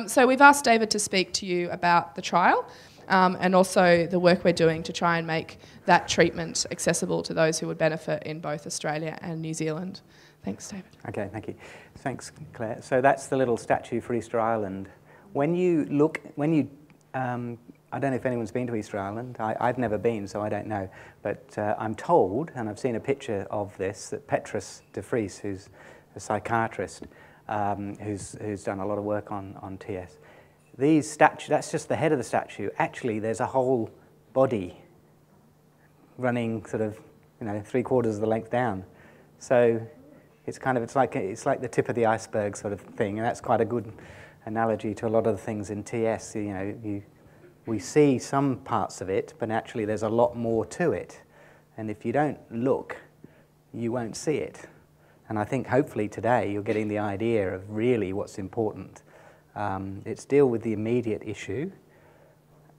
So we've asked David to speak to you about the trial and also the work we're doing to try and make that treatment accessible to those who would benefit in both Australia and New Zealand. Thanks, David. Okay, thank you. Thanks, Claire. So that's the little statue for Easter Island. When you look, I don't know if anyone's been to Easter Island. I've never been, so I don't know. But I'm told, and I've seen a picture of this, that Petrus de Vries, who's a psychiatrist, who's done a lot of work on TS. These statues, that's just the head of the statue. Actually, there's a whole body running sort of, 3/4 of the length down. So it's like the tip of the iceberg sort of thing, and that's quite a good analogy to a lot of the things in TS. We see some parts of it, but actually there's a lot more to it. And if you don't look, you won't see it. And I think hopefully today you're getting the idea of really what's important. It's deal with the immediate issue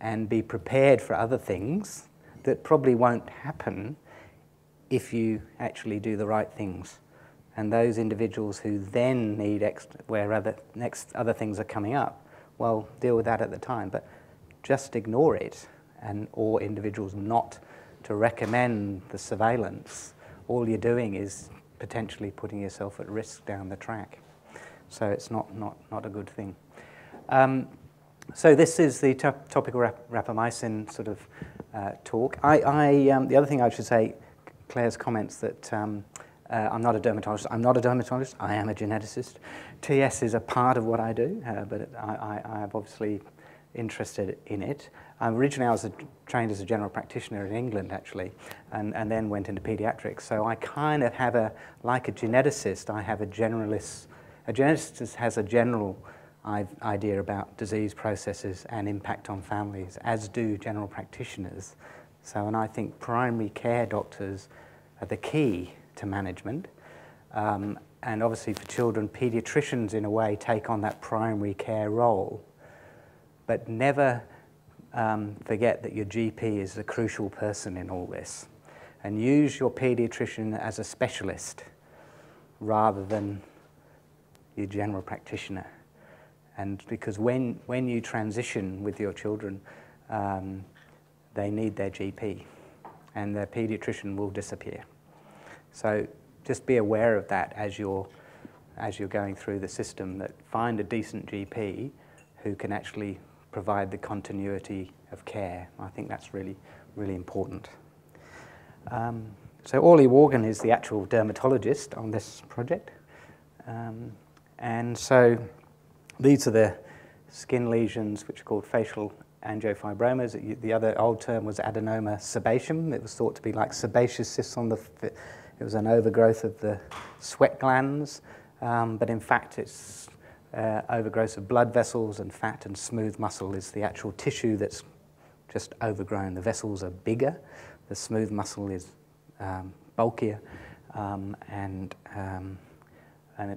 and be prepared for other things that probably won't happen if you actually do the right things. And those individuals who then need other things are coming up, well, deal with that at the time. But just ignore it, or individuals not to recommend the surveillance, all you're doing is potentially putting yourself at risk down the track. So it's not a good thing. So this is the topical rapamycin sort of talk. The other thing I should say, Claire's comments that I'm not a dermatologist. I'm not a dermatologist. I am a geneticist. TS is a part of what I do, but I'm obviously interested in it. Originally, I was trained as a general practitioner in England, actually, and then went into pediatrics. So I kind of have like a geneticist, I have a generalist. A geneticist has a general idea about disease processes and impact on families, as do general practitioners. So, and I think primary care doctors are the key to management. And obviously for children, pediatricians in a way take on that primary care role. But never forget that your GP is the crucial person in all this. And use your pediatrician as a specialist rather than your general practitioner. And because when you transition with your children, they need their GP, and their pediatrician will disappear. So just be aware of that as you're going through the system, that find a decent GP who can actually provide the continuity of care. I think that's really, really important. So Orly Worgan is the actual dermatologist on this project. And so these are the skin lesions which are called facial angiofibromas. The other old term was adenoma sebaceum. It was thought to be like sebaceous cysts on it was an overgrowth of the sweat glands, but in fact it's overgrowth of blood vessels, and fat and smooth muscle is the actual tissue that's just overgrown. The vessels are bigger, the smooth muscle is bulkier,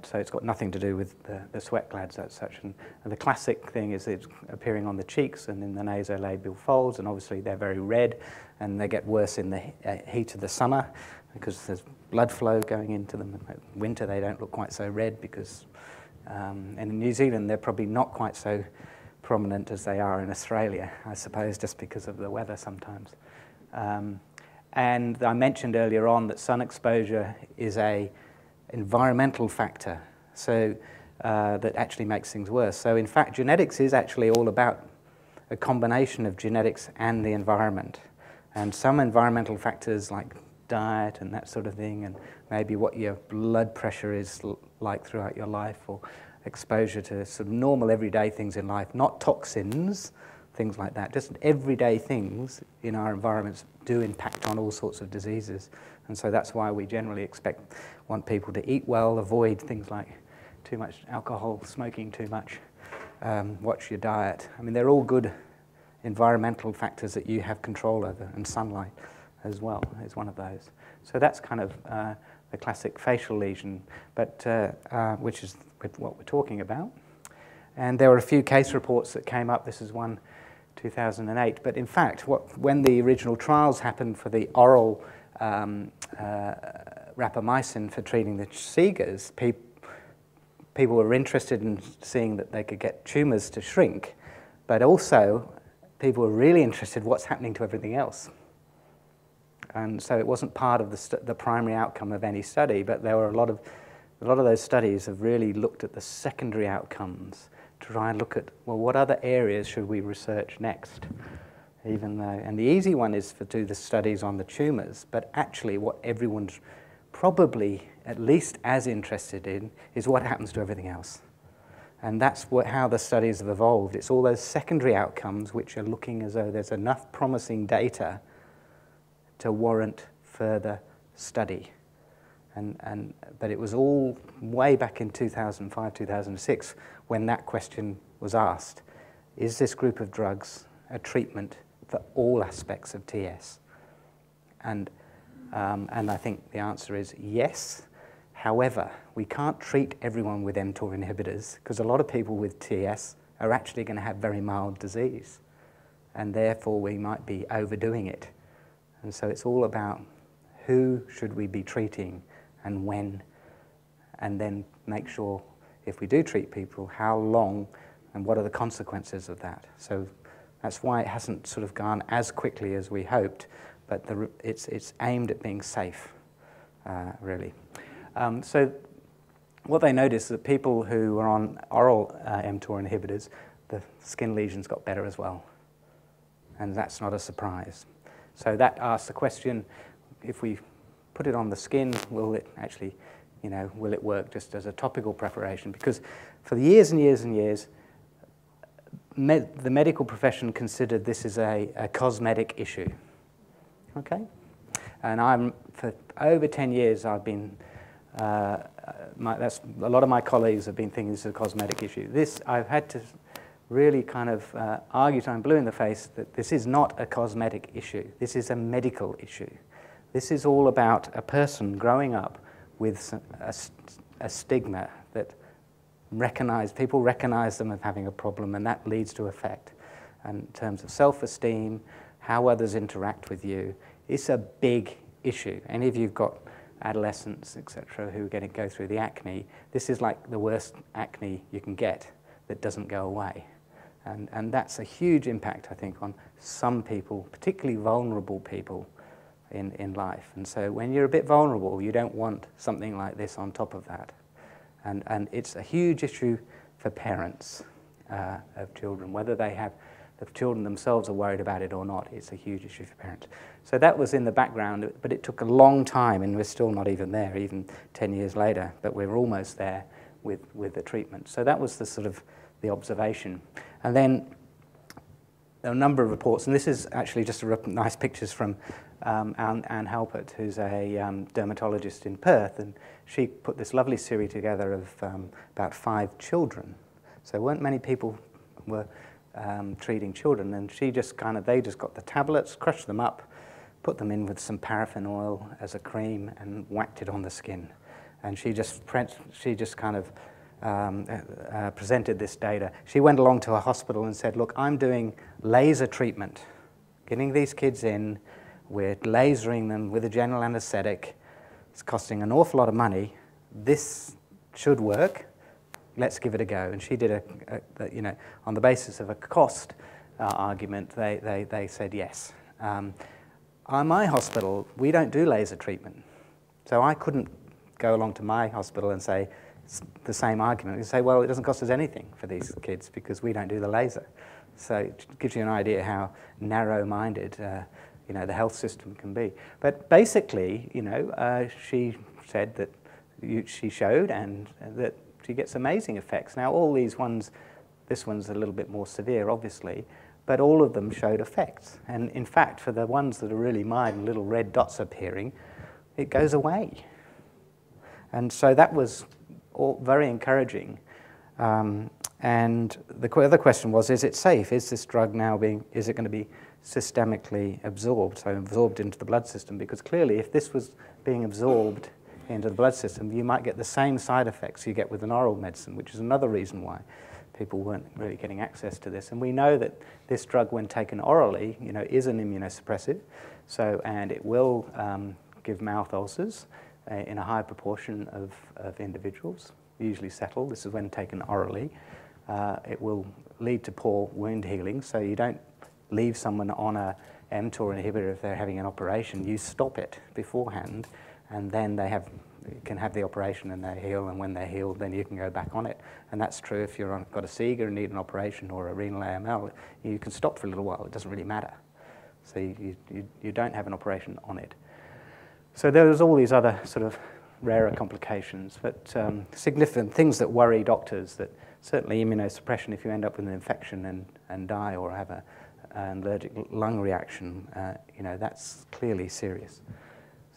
so it's got nothing to do with the sweat glands as such. And the classic thing is it's appearing on the cheeks and in the nasolabial folds, and obviously they're very red, and they get worse in the heat of the summer because there's blood flow going into them. In winter they don't look quite so red because, and in New Zealand they're probably not quite so prominent as they are in Australia, I suppose, just because of the weather sometimes. And I mentioned earlier on that sun exposure is an environmental factor, so that actually makes things worse. So in fact, genetics is actually all about a combination of genetics and the environment. And some environmental factors like diet and that sort of thing, and maybe what your blood pressure is like throughout your life, or exposure to sort of normal everyday things in life, not toxins, things like that, just everyday things in our environments do impact on all sorts of diseases. And so that's why we generally want people to eat well, avoid things like too much alcohol, smoking too much, watch your diet. I mean, they're all good environmental factors that you have control over, and sunlight as well is one of those. So that's kind of the classic facial lesion, but which is what we're talking about. And there were a few case reports that came up. This is one 2008. But in fact, when the original trials happened for the oral rapamycin for treating the SIGAs, people were interested in seeing that they could get tumours to shrink, but also people were really interested in what's happening to everything else. And so it wasn't part of the primary outcome of any study, but there were a lot of those studies have really looked at the secondary outcomes to try and look at, well, what other areas should we research next? And the easy one is to do the studies on the tumours, but actually what everyone's probably at least as interested in is what happens to everything else. And that's how the studies have evolved. It's all those secondary outcomes which are looking as though there's enough promising data to warrant further study. But it was all way back in 2005, 2006 when that question was asked. Is this group of drugs a treatment for all aspects of TS? And I think the answer is yes. However, we can't treat everyone with mTOR inhibitors because a lot of people with TS are actually going to have very mild disease. And therefore, we might be overdoing it. And so it's all about who should we be treating and when, and then make sure if we do treat people, how long and what are the consequences of that. So that's why it hasn't sort of gone as quickly as we hoped, but it's aimed at being safe, really. So what they noticed is that people who were on oral mTOR inhibitors, the skin lesions got better as well. And that's not a surprise. So that asks the question, if we put it on the skin, will it actually, will it work just as a topical preparation? Because for years and years and years, the medical profession considered this as a cosmetic issue. Okay? And for over 10 years, I've been, a lot of my colleagues have been thinking this is a cosmetic issue. I've had to really kind of argue till I'm blue in the face that this is not a cosmetic issue. This is a medical issue. This is all about a person growing up with a stigma that people recognize them as having a problem, and that leads to effect. And in terms of self-esteem, how others interact with you, it's a big issue. Any of you who've got adolescents, etc., who are going to go through the acne, this is like the worst acne you can get that doesn't go away. And that's a huge impact, I think, on some people, particularly vulnerable people in life. And so when you're a bit vulnerable, you don't want something like this on top of that. And it's a huge issue for parents of children, whether the children themselves are worried about it or not. It's a huge issue for parents. So that was in the background, but it took a long time, and we're still not even there, even 10 years later, but we're almost there with the treatment. So that was the sort of the observation. And then there are a number of reports, and this is actually just nice pictures from Anne Halpert, who's a dermatologist in Perth, and she put this lovely series together of about 5 children. So weren't many people were treating children, and they just got the tablets, crushed them up, put them in with some paraffin oil as a cream, and whacked it on the skin. And she just kind of presented this data. She went along to a hospital and said, look, I'm doing laser treatment, getting these kids in, we're lasering them with a general anesthetic. It's costing an awful lot of money. This should work. Let's give it a go. And she did on the basis of a cost argument, they said yes. On my hospital, we don't do laser treatment. So I couldn't go along to my hospital and say the same argument. You say, well, it doesn't cost us anything for these kids because we don't do the laser. So it gives you an idea how narrow-minded the health system can be. But basically, she said that she showed and that she gets amazing effects. Now, all these ones, this one's a little bit more severe, obviously, but all of them showed effects. And in fact, for the ones that are really mild and little red dots appearing, it goes away. And so that was all very encouraging. And the other question was, is it safe? Is this drug now is it going to be systemically absorbed, so absorbed into the blood system? Because clearly, if this was being absorbed into the blood system, you might get the same side effects you get with an oral medicine, which is another reason why people weren't really getting access to this. And we know that this drug, when taken orally, is an immunosuppressive, and it will give mouth ulcers in a high proportion of individuals. usually settle. This is when taken orally. It will lead to poor wound healing, so you don't leave someone on a mTOR inhibitor if they're having an operation. You stop it beforehand, and then they can have the operation and they heal, and when they're healed, then you can go back on it. And that's true if you've got a SIGA and need an operation or a renal AML. You can stop for a little while. It doesn't really matter. So you don't have an operation on it. So there's all these other sort of rarer complications, but significant things that worry doctors, that certainly immunosuppression, if you end up with an infection and die or have an allergic lung reaction, that's clearly serious.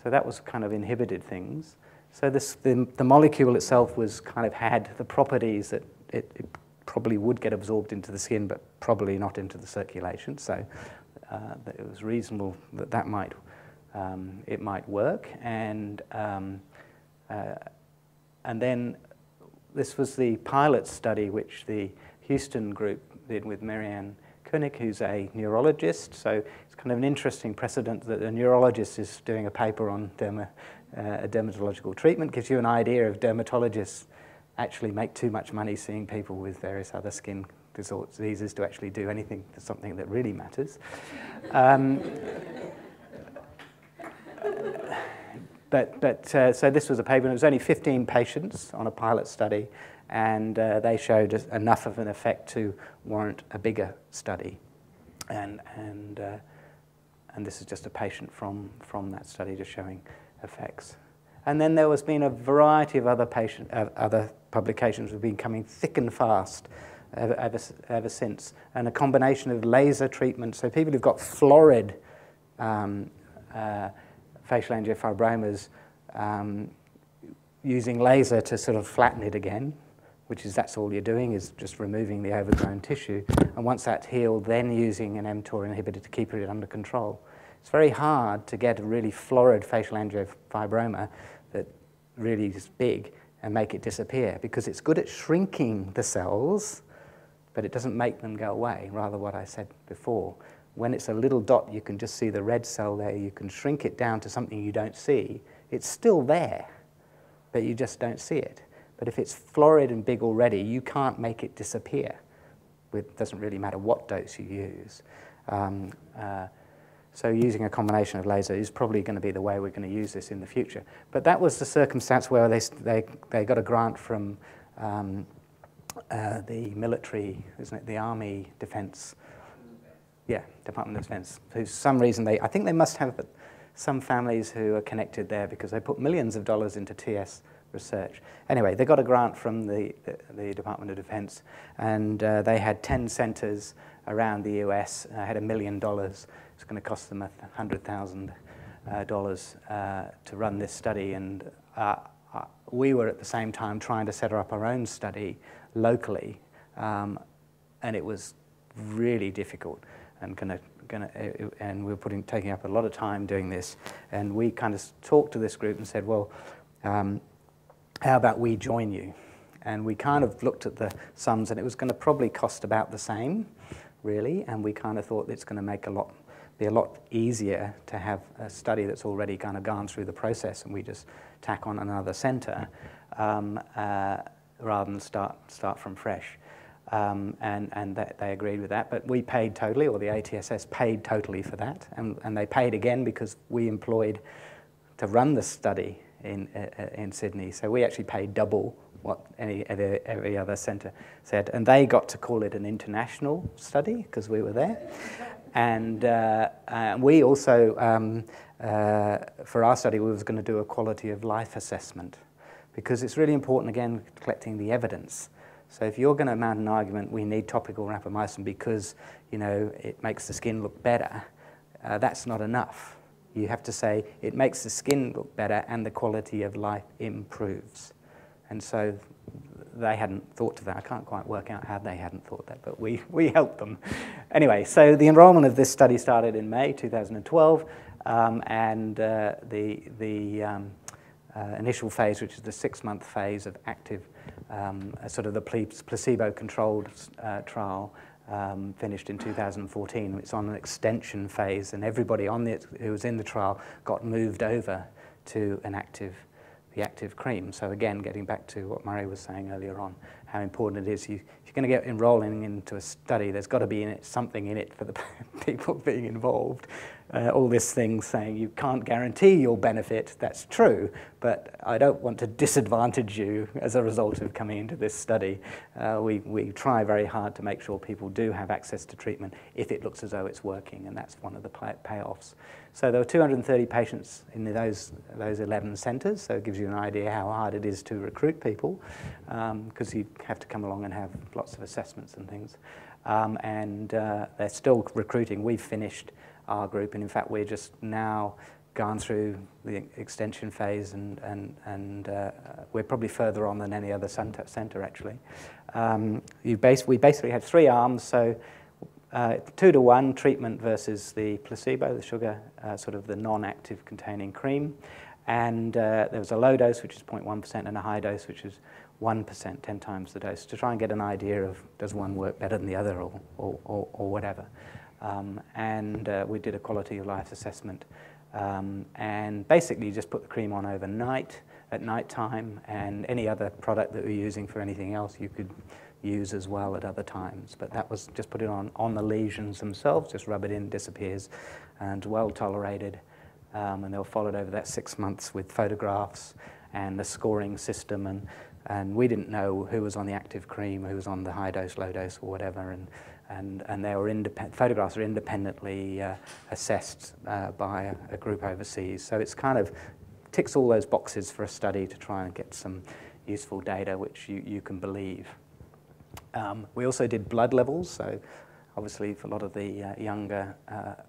So that was kind of inhibited things. So the molecule itself was kind of had the properties that it probably would get absorbed into the skin, but probably not into the circulation. So that it was reasonable that might it might work. And then this was the pilot study which the Houston group did with Marianne Koenig, who's a neurologist. So it's kind of an interesting precedent that a neurologist is doing a paper on a dermatological treatment. Gives you an idea of dermatologists actually make too much money seeing people with various other skin diseases to actually do anything to something that really matters. So this was a paper, and it was only 15 patients on a pilot study, and they showed enough of an effect to warrant a bigger study. And this is just a patient from that study just showing effects. And then there has been a variety of other publications have been coming thick and fast ever since, and a combination of laser treatment. So people who've got florid facial angiofibromas, using laser to sort of flatten it again, that's all you're doing, is just removing the overgrown tissue. And once that's healed, then using an mTOR inhibitor to keep it under control. It's very hard to get a really florid facial angiofibroma that really is big and make it disappear, because it's good at shrinking the cells, but it doesn't make them go away, rather what I said before. When it's a little dot, you can just see the red cell there. You can shrink it down to something you don't see. It's still there, but you just don't see it. But if it's florid and big already, you can't make it disappear. It doesn't really matter what dose you use. So using a combination of laser is probably going to be the way we're going to use this in the future. But that was the circumstance where they got a grant from the military, isn't it, the Army Defence. Yeah, Department of Defense. For some reason, I think they must have some families who are connected there, because they put millions of dollars into TS research. Anyway, they got a grant from the Department of Defense, and they had 10 centers around the US, had $1 million. It's going to cost them $100,000 to run this study, and we were at the same time trying to set up our own study locally, and it was really difficult. And we're taking up a lot of time doing this. And we kind of talked to this group and said, well, how about we join you? And we kind of looked at the sums, and it was going to probably cost about the same, really. And we kind of thought it's going to be a lot easier to have a study that's already kind of gone through the process, and we just tack on another center rather than start from fresh. And they agreed with that, but we paid totally, or the ATSS paid totally for that, and they paid again because we employed to run the study in Sydney. So we actually paid double what every other centre said, and they got to call it an international study because we were there. And we also, for our study, we was going to do a quality of life assessment, because it's really important, again, collecting the evidence. So if you're going to mount an argument, we need topical rapamycin because, it makes the skin look better, that's not enough. You have to say it makes the skin look better and the quality of life improves. And so they hadn't thought to that. I can't quite work out how they hadn't thought that, but we helped them. Anyway, so the enrollment of this study started in May 2012, and the initial phase, which is the 6-month phase of active, sort of the placebo-controlled trial, finished in 2014. It's on an extension phase, and everybody who was in the trial got moved over to an active the active cream. So again, getting back to what Murray was saying earlier on, how important it is. If you're going to get enrolling into a study, there's got to be something in it for the people being involved. All this thing saying you can't guarantee you'll benefit, that's true, but I don't want to disadvantage you as a result of coming into this study. We try very hard to make sure people do have access to treatment if it looks as though it's working, and that's one of the payoffs. So there were 230 patients in those 11 centres, so it gives you an idea how hard it is to recruit people, because you have to come along and have lots of assessments and things. And they're still recruiting. We've finished our group, and in fact we're just now gone through the extension phase, and we're probably further on than any other centre actually. We basically had 3 arms, so 2-to-1 treatment versus the placebo, the sugar, sort of the non-active containing cream, and there was a low dose, which is 0.1%, and a high dose, which is 1%, 10 times the dose, to try and get an idea of does one work better than the other or whatever. And we did a quality of life assessment, and basically you just put the cream on overnight at night time, and any other product that we're using for anything else you could use as well at other times. But that was just put it on the lesions themselves, just rub it in, disappears, and well tolerated. And they were followed over that 6 months with photographs and the scoring system, and we didn't know who was on the active cream, who was on the high dose, low dose, or whatever, and they were photographs are independently assessed by a group overseas. So it's kind of ticks all those boxes for a study to try and get some useful data which you can believe. We also did blood levels, so obviously for a lot of the younger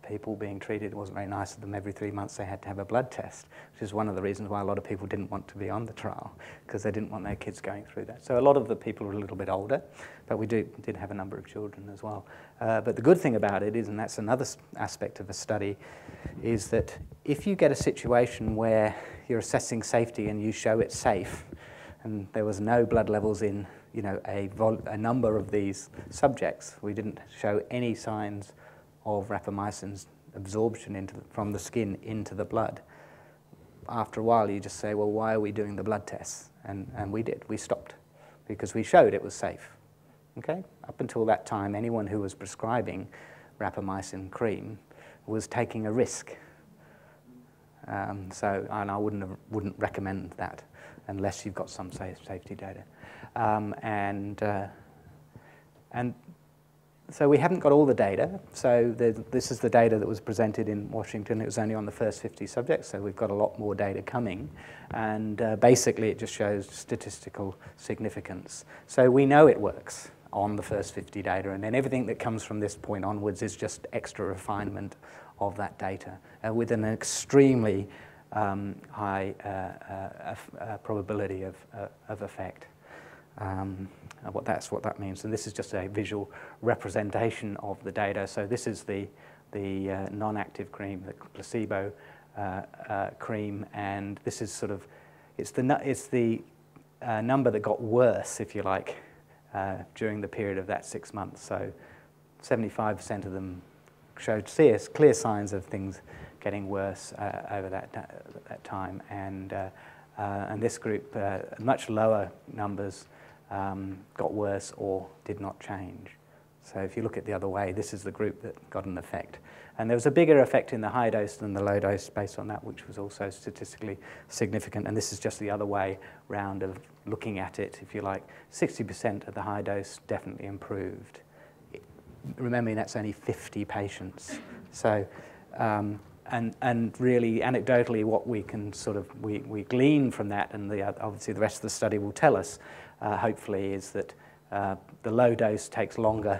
people being treated, it wasn't very nice of them. Every 3 months they had to have a blood test, which is one of the reasons why a lot of people didn't want to be on the trial, because they didn't want their kids going through that. So a lot of the people were a little bit older, but we did have a number of children as well. But the good thing about it is, and that's another aspect of a study, is that if you get a situation where you're assessing safety and you show it's safe, and there was no blood levels in a number of these subjects, we didn't show any signs of rapamycin's absorption from the skin into the blood. After a while, you just say, well, why are we doing the blood tests? And we stopped, because we showed it was safe. Okay? Up until that time, anyone who was prescribing rapamycin cream was taking a risk. And I wouldn't recommend that unless you've got some safety data. And so we haven't got all the data. So this is the data that was presented in Washington. It was only on the first 50 subjects, so we've got a lot more data coming. And basically it just shows statistical significance. So we know it works on the first 50 data, and then everything that comes from this point onwards is just extra refinement of that data with an extremely high probability of effect. That's what that means, and this is just a visual representation of the data. So this is the non-active cream, the placebo cream, and this is sort of it's the number that got worse, if you like, during the period of that 6 months. So 75% of them showed clear signs of things getting worse over that time, and this group, much lower numbers, got worse or did not change. So if you look at the other way, this is the group that got an effect. And there was a bigger effect in the high dose than the low dose based on that, which was also statistically significant. And this is just the other way round of looking at it, if you like. 60% of the high dose definitely improved. Remembering that's only 50 patients. So, and really anecdotally what we can sort of, we glean from that, and obviously the rest of the study will tell us, hopefully, is that the low dose takes longer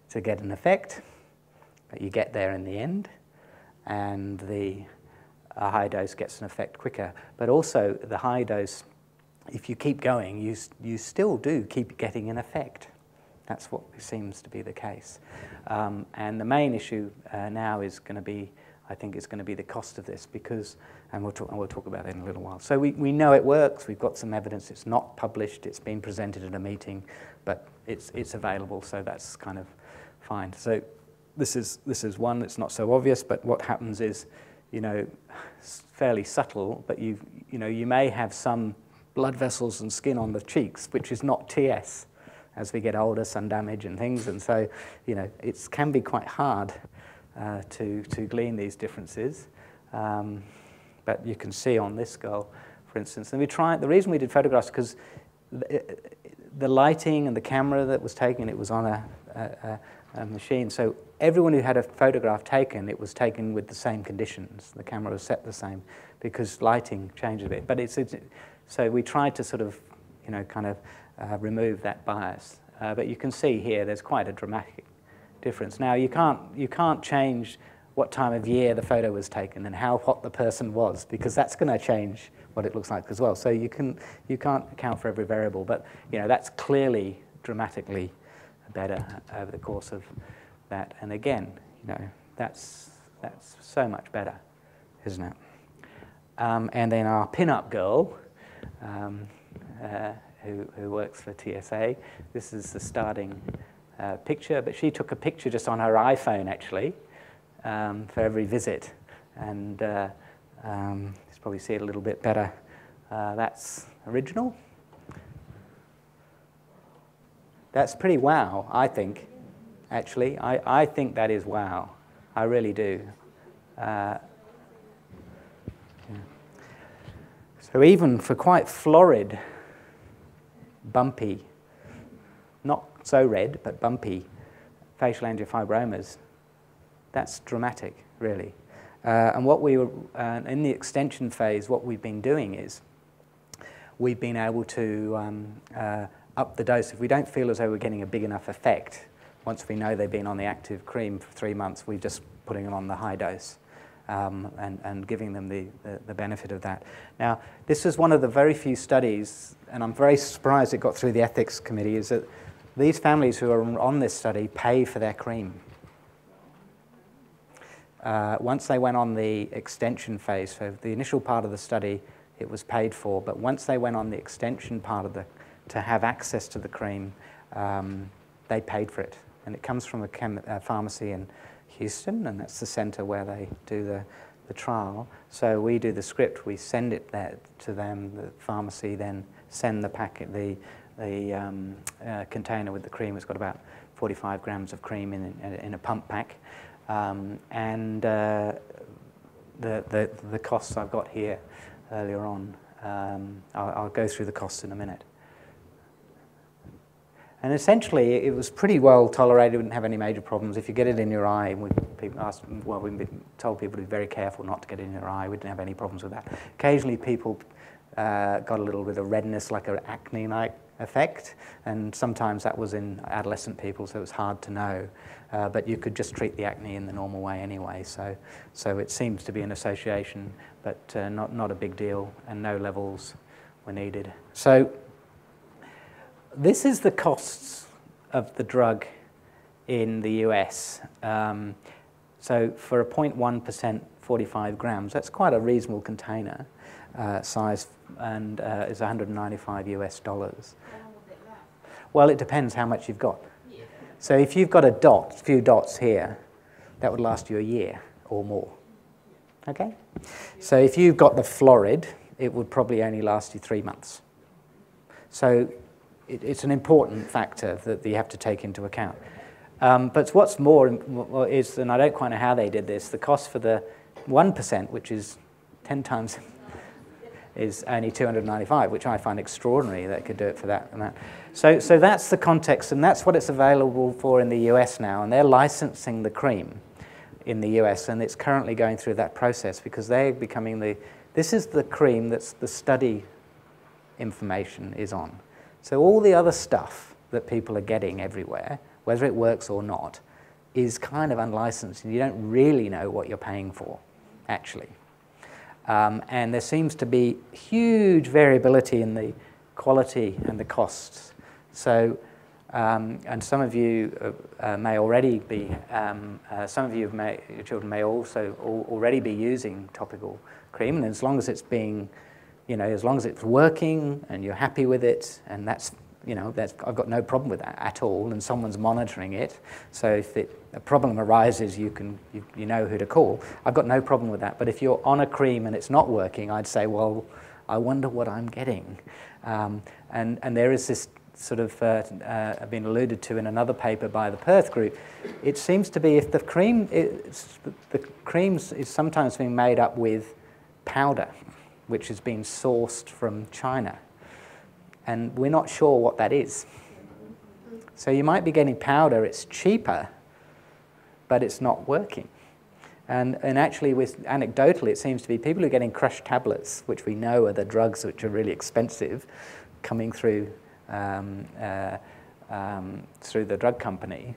to get an effect, but you get there in the end, and the high dose gets an effect quicker. But also the high dose, if you keep going, you still do keep getting an effect. That's what seems to be the case. And the main issue now is going to be, I think it's going to be the cost of this, because, and we'll talk about that in a little while. So we know it works. We've got some evidence. It's not published. It's been presented at a meeting, but it's available. So that's kind of fine. So this is one that's not so obvious. But what happens is, fairly subtle, but you may have some blood vessels and skin on the cheeks, which is not TS. As we get older, sun damage and things, and so it can be quite hard to glean these differences. But you can see on this girl, for instance, and the reason we did photographs because the lighting and the camera that was taken, it was on a machine. So everyone who had a photograph taken, it was taken with the same conditions. The camera was set the same because lighting changed a bit. But so we tried to sort of, remove that bias. But you can see here there's quite a dramatic difference. Now you can't change what time of year the photo was taken and how hot the person was, because that's going to change what it looks like as well. So you can't account for every variable, but that's clearly dramatically better over the course of that. And again, that's so much better, isn't it? And then our pin-up girl, who works for TSA, this is the starting picture, but she took a picture just on her iPhone actually for every visit, and you probably see it a little bit better. That's original. That's pretty wow, I think, actually. I think that is wow. I really do. So even for quite florid, bumpy, not so red, but bumpy facial angiofibromas, that's dramatic, really. And what we were, in the extension phase, what we've been doing is we've been able to up the dose. If we don't feel as though we're getting a big enough effect, once we know they've been on the active cream for 3 months, we're just putting them on the high dose and giving them the benefit of that. Now, this is one of the very few studies, and I'm very surprised it got through the ethics committee, is that these families who are on this study pay for their cream. Once they went on the extension phase, so the initial part of the study, it was paid for, but once they went on the extension part of to have access to the cream, they paid for it. And it comes from a pharmacy in Houston, and that's the center where they do the trial. So we do the script, we send it there to them, the pharmacy then send the packet, the container with the cream. It's got about 45 grams of cream in a pump pack. And the costs I've got here earlier on, I'll go through the costs in a minute. And essentially, it was pretty well tolerated. We didn't have any major problems. If you get it in your eye, we've been told people to be very careful not to get it in your eye. We didn't have any problems with that. Occasionally, people got a little bit of redness, like an acne-like effect, and sometimes that was in adolescent people, so it was hard to know. But you could just treat the acne in the normal way anyway. So it seems to be an association, but not a big deal, and no levels were needed. So this is the costs of the drug in the US. So for a 0.1%, 45 grams, that's quite a reasonable container size, and is $195 US. Well, it depends how much you've got. Yeah. So if you've got a few dots here, that would last you a year or more. Okay? So if you've got the florid, it would probably only last you 3 months. So it's an important factor that you have to take into account. But what's more is, and I don't quite know how they did this, the cost for the 1%, which is 10 times, is only $295, which I find extraordinary that they could do it for that amount. So that's the context, and that's what it's available for in the US now, and they're licensing the cream in the US, and it's currently going through that process because they're becoming this is the cream that's the study information is on. So all the other stuff that people are getting everywhere, whether it works or not, is kind of unlicensed, and you don't really know what you're paying for, actually. And there seems to be huge variability in the quality and the costs. So, and some of you may already be, some of your children may also already be using topical cream, and as long as it's being, as long as it's working and you're happy with it, and that's you know, I've got no problem with that at all, and someone's monitoring it. So if a problem arises, you know who to call. I've got no problem with that. But if you're on a cream and it's not working, I'd say, well, I wonder what I'm getting. And there is this sort of been alluded to in another paper by the Perth group. It seems to be if the cream is sometimes being made up with powder, which has been sourced from China. And we're not sure what that is. So you might be getting powder, it's cheaper, but it's not working. And actually, anecdotally, it seems to be people who are getting crushed tablets, which we know are the drugs which are really expensive, coming through the drug company,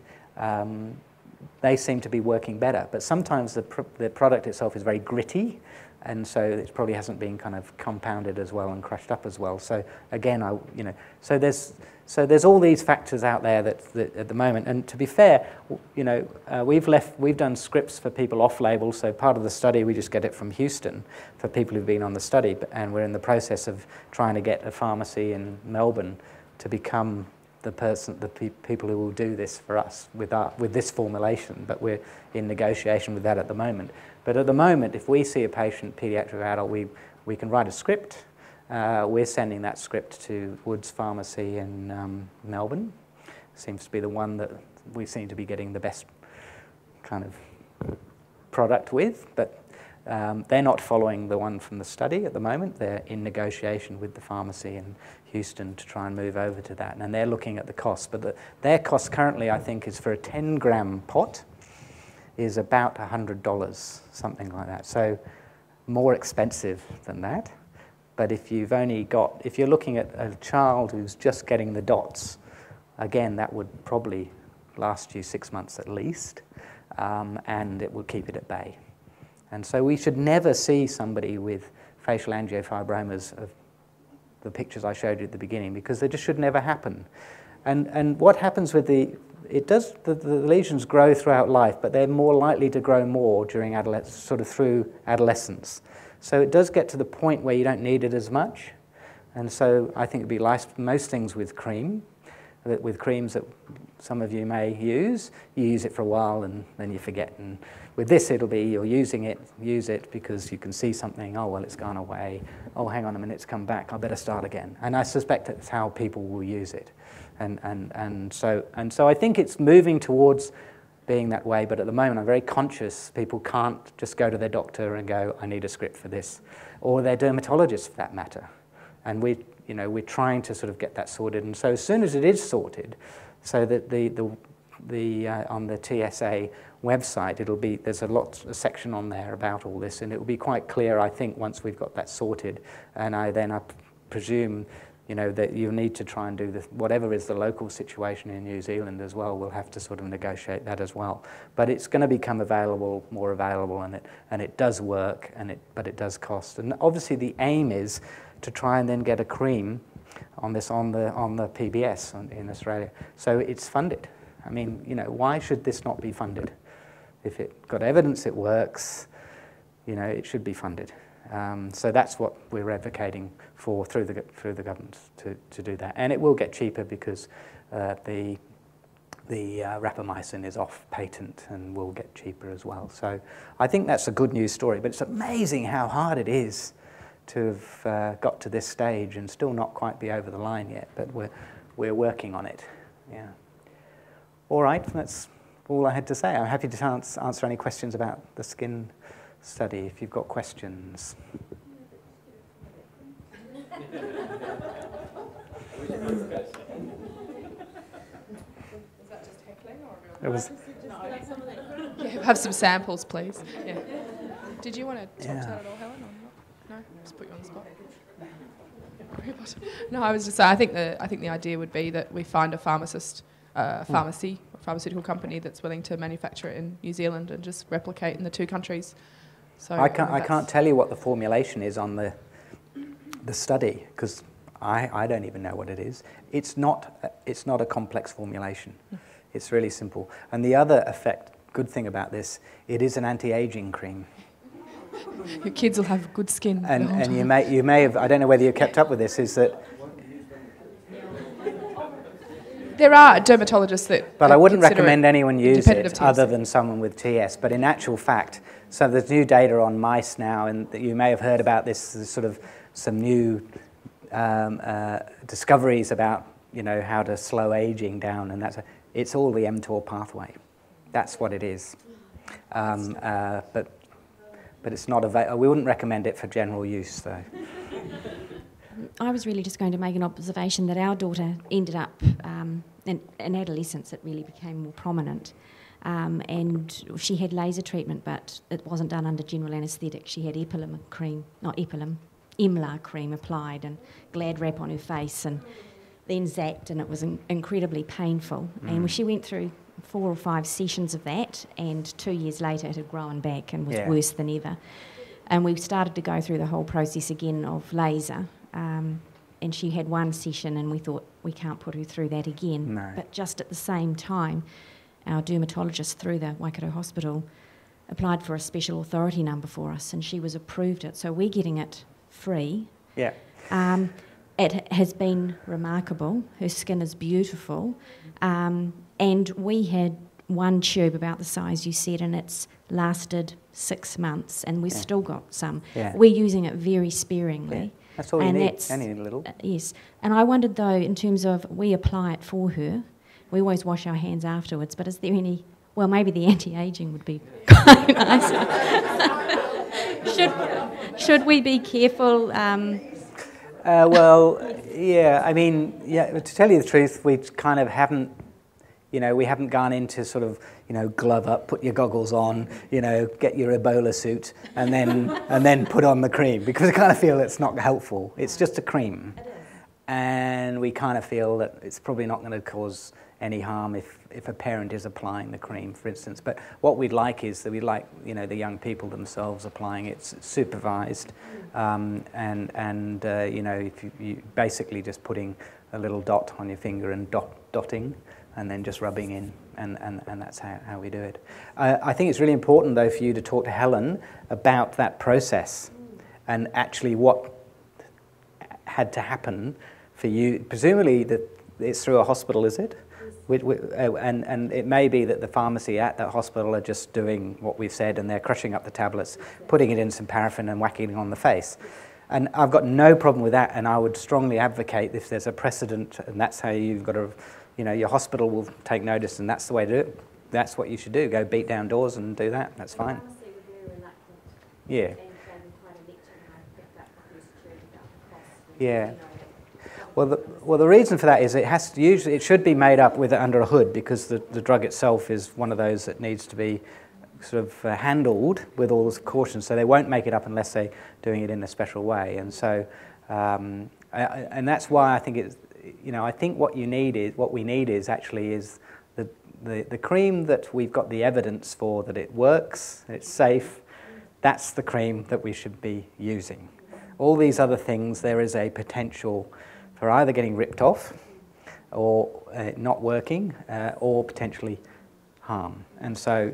they seem to be working better. But sometimes the product itself is very gritty, and so it probably hasn't been kind of compounded as well and crushed up as well. So again, so there's all these factors out there that at the moment. And to be fair, we've done scripts for people off-label. So part of the study, we just get it from Houston for people who've been on the study, and we're in the process of trying to get a pharmacy in Melbourne to become the people who will do this for us with this formulation. But we're in negotiation with that at the moment. But at the moment, if we see a patient, pediatric adult, we can write a script. We're sending that script to Wood's Pharmacy in Melbourne. Seems to be the one that we seem to be getting the best kind of product with. But they're not following the one from the study at the moment. They're in negotiation with the pharmacy in Houston to try and move over to that. And they're looking at the cost. But their cost currently, I think, is for a 10-gram pot is about $100, something like that. So more expensive than that. But if you're looking at a child who's just getting the dots, again, that would probably last you 6 months at least, and it will keep it at bay. And so we should never see somebody with facial angiofibromas of the pictures I showed you at the beginning, because they just should never happen. And what happens with the lesions grow throughout life, but they're more likely to grow more during through adolescence. So it does get to the point where you don't need it as much. And so I think it'd be like most things with creams that some of you may use. You use it for a while and then you forget. And with this, it'll be you're using it, use it because you can see something. Oh, well, it's gone away. Oh, hang on a minute, it's come back. I better start again. And I suspect that's how people will use it. And so I think it's moving towards being that way, but at the moment I'm very conscious people can't just go to their doctor and go, I need a script for this, or their dermatologist for that matter. And we're trying to sort of get that sorted. And so as soon as it is sorted, so that on the TSA website, there's a section on there about all this, and it will be quite clear, I think, once we've got that sorted. And I presume that you need to try and do whatever is the local situation in New Zealand as well. We'll have to sort of negotiate that as well. But it's going to become more available, and it does work, but it does cost. And obviously the aim is to try and then get a cream on the PBS in Australia. So it's funded. I mean, why should this not be funded? If it got evidence it works, it should be funded. So that's what we're advocating for through the government to do that, and it will get cheaper because the rapamycin is off patent and will get cheaper as well. So I think that's a good news story. But it's amazing how hard it is to have got to this stage and still not quite be over the line yet. But we're working on it. Yeah. All right, that's all I had to say. I'm happy to answer any questions about the skin study if you've got questions. Is that just heckling or real? It was. Yeah, have some samples, please. Yeah. Did you want to talk to that at all, Helen, or not? No, just put you on the spot. No, I was just saying. I think the idea would be that we find a pharmaceutical company that's willing to manufacture it in New Zealand and just replicate in the two countries. So I can't tell you what the formulation is on the study because I don't even know what it is. It's not a complex formulation. It's really simple. And the other good thing about this, it is an anti-aging cream. Your kids will have good skin. And you may have, I don't know whether you kept up with this, is that There are dermatologists that... But I wouldn't recommend anyone use it other than someone with TS. But in actual fact, so there's new data on mice now, and you may have heard about this, sort of some new discoveries about, you know, how to slow aging down, and it's all the mTOR pathway. That's what it is. But it's not available. We wouldn't recommend it for general use, though. I was really just going to make an observation that our daughter ended up, in adolescence it really became more prominent, and she had laser treatment, but it wasn't done under general anaesthetic. She had EMLA cream applied and Glad wrap on her face, and then zapped, and it was incredibly painful. And she went through 4 or 5 sessions of that, and 2 years later it had grown back and was worse than ever. And we started to go through the whole process again of laser. And she had 1 session, and we thought, we can't put her through that again. No. But just at the same time, our dermatologist through the Waikato Hospital applied for a special authority number for us, and she was approved it. So we're getting it free. Yeah. It has been remarkable. Her skin is beautiful. And we had 1 tube about the size you said, and it's lasted 6 months, and we've still got some. Yeah. We're using it very sparingly. Yeah. That's all you need. Only a little. Yes. And I wondered, though, in terms of we apply it for her, we always wash our hands afterwards, but is there any... Well, maybe the anti-ageing would be quite nice. Should we be careful? Well, yeah, I mean, to tell you the truth, we kind of haven't, you know, we haven't gone into sort of, you know, glove up, put your goggles on, you know, get your Ebola suit, and then put on the cream, because we kind of feel it's not helpful. It's just a cream. It is. And we kind of feel that it's probably not going to cause any harm if a parent is applying the cream, for instance. But what we'd like is that we'd like, you know, the young people themselves applying it supervised, and you know, if you basically just putting a little dot on your finger and dotting, and then just rubbing in, and that's how we do it. I think it's really important, though, for you to talk to Helen about that process and actually what had to happen for you. Presumably that it's through a hospital, is it? And it may be that the pharmacy at that hospital are just doing what we've said, and they're crushing up the tablets, putting it in some paraffin and whacking it on the face. And I've got no problem with that, and I would strongly advocate if there's a precedent, and that's how you've got to, you know, your hospital will take notice, and that's the way to do it. That's what you should do. Go beat down doors and do that. That's fine. Yeah. Yeah. Well, the reason for that is it should be made up with it under a hood, because the drug itself is one of those that needs to be sort of handled with all this caution. So they won't make it up unless they're doing it in a special way. And so, and that's why I think it's, you know, I think what we need is the cream that we've got the evidence for that it works, it's safe. That's the cream that we should be using. All these other things, there is a potential for either getting ripped off, or not working, or potentially harm. And so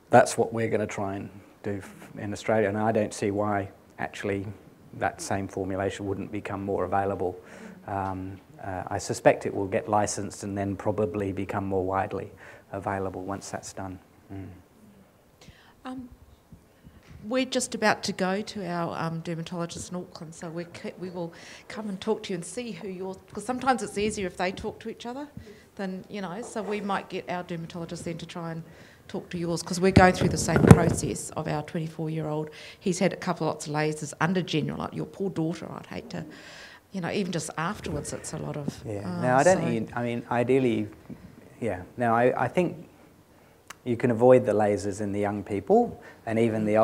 that's what we're going to try and do in Australia. And I don't see why actually that same formulation wouldn't become more available. I suspect it will get licensed and then probably become more widely available once that's done. We're just about to go to our dermatologist in Auckland, so we will come and talk to you and see who yours, because sometimes it's easier if they talk to each other than, you know, so we might get our dermatologist then to try and talk to yours, because we're going through the same process of our 24-year-old. He's had lots of lasers under general, like your poor daughter, I'd hate to, you know, even just afterwards it's a lot of... Yeah, no, I don't think, I mean, ideally, yeah, no, I think you can avoid the lasers in the young people, and even the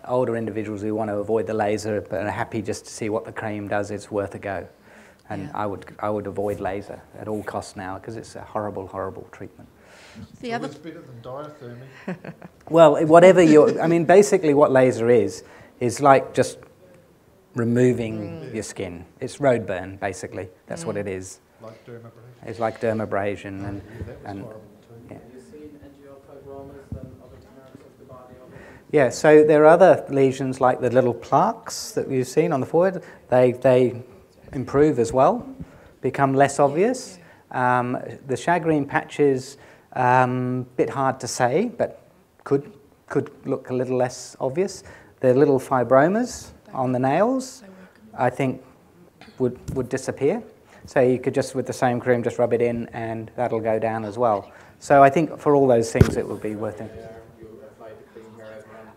older individuals who want to avoid the laser but are happy just to see what the cream does, it's worth a go. And yeah. I would avoid laser at all costs now, because it's a horrible, horrible treatment. The other... It's better than diathermy. Well, whatever I mean, basically what laser is like just removing your skin. It's road burn, basically. That's what it is. Like dermabrasion. It's like dermabrasion. And that was horrible too. Yeah. Have you seen angiofibromas and other parts of the body? Yeah, so there are other lesions like the little plaques that you've seen on the forehead. They improve as well, become less obvious. The shagreen patches, bit hard to say, but could look a little less obvious. The little fibromas on the nails, I think, would disappear. So you could just, with the same cream, just rub it in and that'll go down as well. So I think for all those things it would be worth it.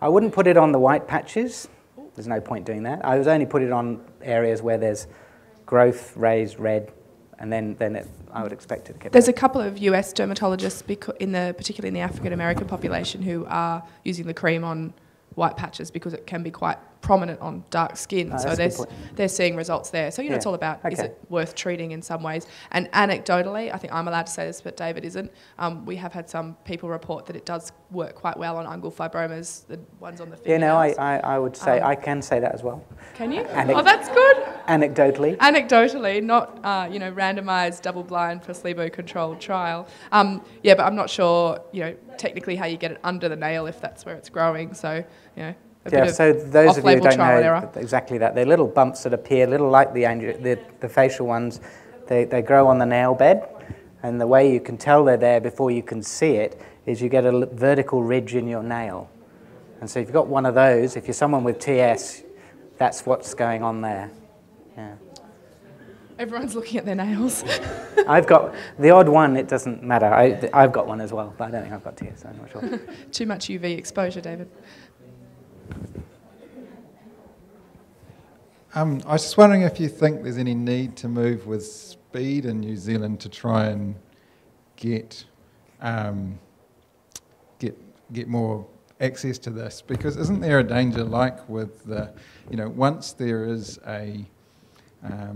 I wouldn't put it on the white patches. There's no point doing that. I would only put it on areas where there's growth, raised red, and then I would expect it to get There's better. a couple of US dermatologists, particularly in the African American population, who are using the cream on white patches because it can be quite prominent on dark skin. Oh, so that's a good they're seeing results there. So, it's all about, is it worth treating in some ways? And anecdotally, I think I'm allowed to say this, but David isn't, we have had some people report that it does work quite well on angiofibromas, the ones on the fingernails. I would say, I can say that as as Can you? Oh, that's good. Anecdotally. Anecdotally, not randomised, double-blind, placebo-controlled trial. But I'm not sure, technically how you get it under the nail if that's where it's growing. So, So those of you who don't know error. exactly that, they're little bumps that appear, little like the facial ones. They grow on the nail bed, and the way you can tell they're there before you can see it is you get a vertical ridge in your nail. And so if you've got one of those, if you're someone with TS, that's what's going on there. Yeah. Everyone's looking at their nails. I've got the odd one, it doesn't matter. I've got one as well, but I don't think I've got TS, so I'm not sure. Too much UV exposure, David. I was just wondering if you think there's any need to move with speed in New Zealand to try and get more access to this, because isn't there a danger, like with the, once there is a, I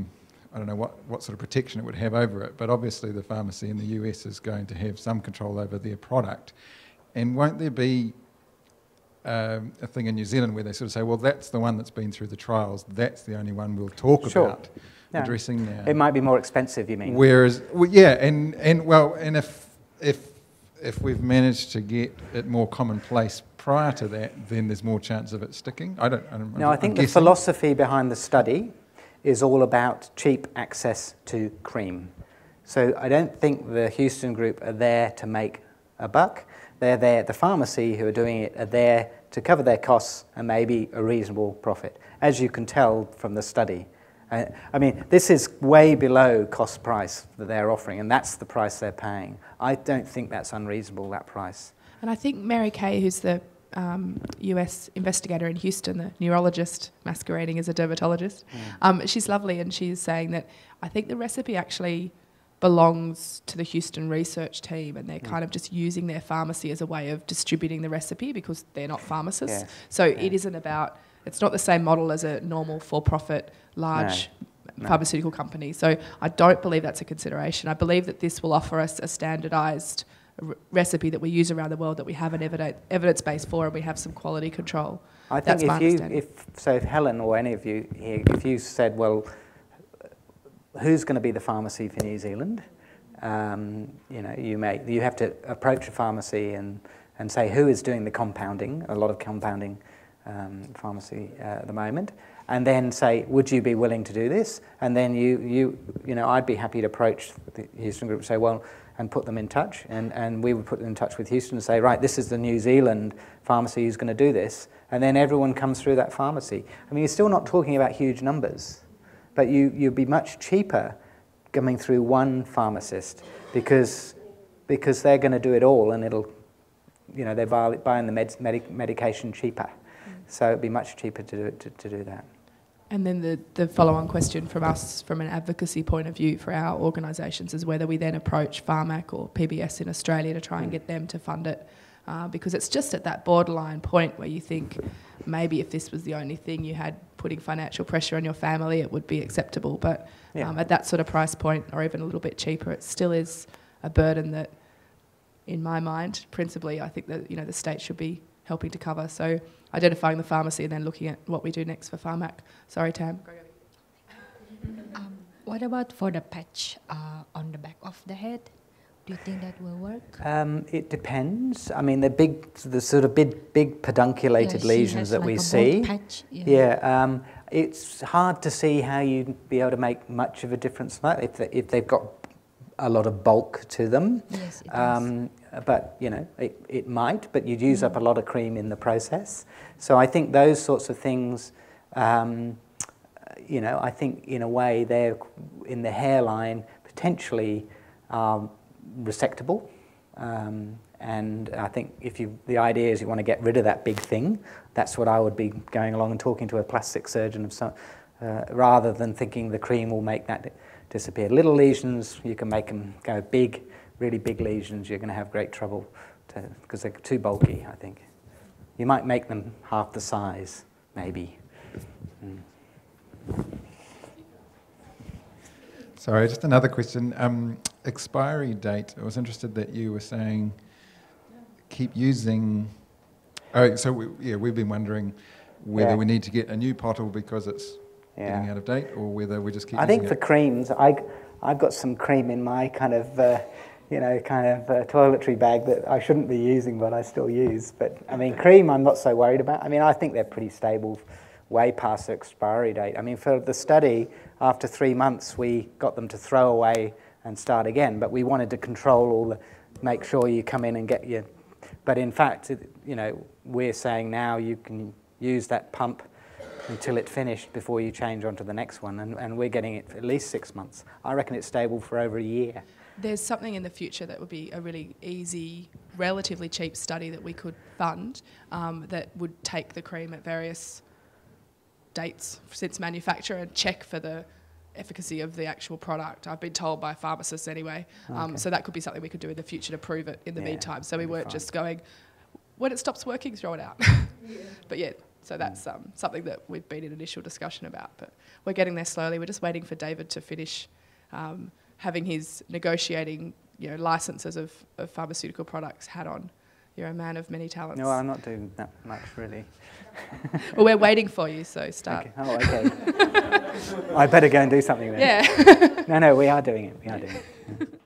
don't know what sort of protection it would have over it, but obviously the pharmacy in the US is going to have some control over their product, and won't there be a thing in New Zealand where they sort of say, well, that's the one that's been through the trials, that's the only one we'll talk about addressing now. It might be more expensive, you mean? Whereas, and if we've managed to get it more commonplace prior to that, then there's more chance of it sticking. I think the philosophy behind the study is all about cheap access to cream. So I don't think the Houston group are there to make a buck. They're there, the pharmacy who are doing it are there to cover their costs and maybe a reasonable profit, as you can tell from the study. This is way below cost price that they're offering, and that's the price they're paying. I don't think that's unreasonable, that price. And I think Mary Kay, who's the US investigator in Houston, the neurologist masquerading as a dermatologist, she's lovely, and she's saying that I think the recipe actually belongs to the Houston research team, and they're kind of just using their pharmacy as a way of distributing the recipe because they're not pharmacists. Yes. So it isn't about, it's not the same model as a normal for-profit large pharmaceutical company. So I don't believe that's a consideration. I believe that this will offer us a standardised recipe that we use around the world, that we have an evidence base for, and we have some quality control. I think That's if Helen or any of you here, if you said, well, who's going to be the pharmacy for New Zealand? You have to approach a pharmacy and say who is doing the compounding. A lot of compounding pharmacy at the moment, and then say, would you be willing to do this? And then I'd be happy to approach the Houston group and say, well, and put them in touch, and we would put them in touch with Houston and say, right, this is the New Zealand pharmacy who's going to do this, and then everyone comes through that pharmacy. You're still not talking about huge numbers, but you'd be much cheaper coming through one pharmacist because they're going to do it all, and they're buying the medication cheaper. So it'd be much cheaper to do that. And then the follow-on question from us, from an advocacy point of view for our organisations, is whether we then approach Pharmac or PBS in Australia to try and get them to fund it. Because it's just at that borderline point where you think maybe if this was the only thing you had putting financial pressure on your family, it would be acceptable. But at that sort of price point, or even a little bit cheaper, it still is a burden that, in my mind, principally, I think that the state should be helping to cover. So identifying the pharmacy and then looking at what we do next for Pharmac. Sorry, Tam. What about for the patch on the back of the head? Do you think that will work? It depends. The sort of big pedunculated lesions that we see. Patch. It's hard to see how you'd be able to make much of a difference if they've got a lot of bulk to them. Yes, it does. But, you know, it might, but you'd use up a lot of cream in the process. So I think those sorts of things, you know, I think in a way they're in the hairline potentially resectable. And I think the idea is you want to get rid of that big thing. That's what I would be going along and talking to a plastic surgeon of some, rather than thinking the cream will make that disappear. Little lesions, you can make them go big. Really big lesions, you're going to have great trouble because they're too bulky, I think. You might make them half the size, maybe. Sorry, just another question. Expiry date. I was interested that you were saying keep using. Oh, so we've been wondering whether we need to get a new bottle because it's getting out of date, or whether we just keep. I think for creams, I've got some cream in my kind of toiletry bag that I shouldn't be using, but I still use. But I mean, cream, I'm not so worried about. I mean, I think they're pretty stable, way past the expiry date. I mean, for the study, after 3 months, we got them to throw away and start again. But we wanted to control make sure you come in and get your. But in fact, you know, we're saying now you can use that pump until it's finished before you change on to the next one, and we're getting it for at least 6 months. I reckon it's stable for over a year. There's something in the future that would be a really easy, relatively cheap study that we could fund that would take the cream at various dates since manufacture and check for the efficacy of the actual product. I've been told by pharmacists anyway. So that could be something we could do in the future to prove it in the meantime. So we weren't just going, when it stops working, throw it out. But yeah, so that's something that we've been in initial discussion about. But we're getting there slowly. We're just waiting for David to finish having his negotiating, you know, licenses of pharmaceutical products hat on. You're a man of many talents. No, I'm not doing that much, really. Well, we're waiting for you, so start. Okay. Oh, okay. I better go and do something then. Yeah. No, we are doing it. We are doing it.